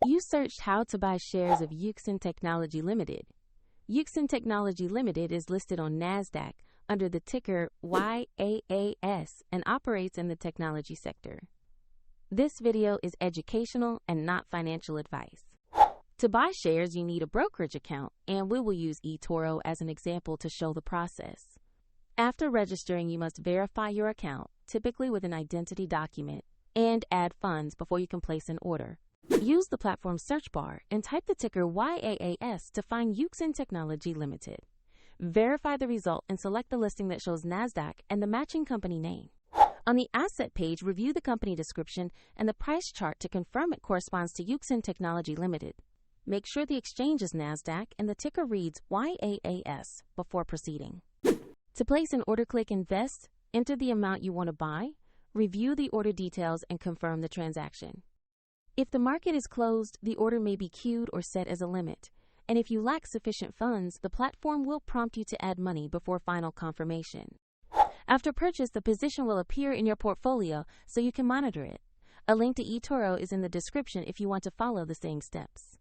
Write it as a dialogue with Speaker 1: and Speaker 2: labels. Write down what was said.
Speaker 1: You searched how to buy shares of Youxin Technology Ltd. Youxin Technology Ltd is listed on NASDAQ under the ticker YAAS and operates in the technology sector. This video is educational and not financial advice. To buy shares, you need a brokerage account, and we will use eToro as an example to show the process. After registering, you must verify your account, typically with an identity document, and add funds before you can place an order. Use the platform search bar and type the ticker YAAS to find Youxin Technology Ltd. Verify the result and select the listing that shows NASDAQ and the matching company name. On the asset page, review the company description and the price chart to confirm it corresponds to Youxin Technology Ltd. Make sure the exchange is NASDAQ and the ticker reads YAAS before proceeding. To place an order, click Invest, enter the amount you want to buy, review the order details, and confirm the transaction. If the market is closed, the order may be queued or set as a limit, and if you lack sufficient funds, the platform will prompt you to add money before final confirmation. After purchase, the position will appear in your portfolio so you can monitor it. A link to eToro is in the description if you want to follow the same steps.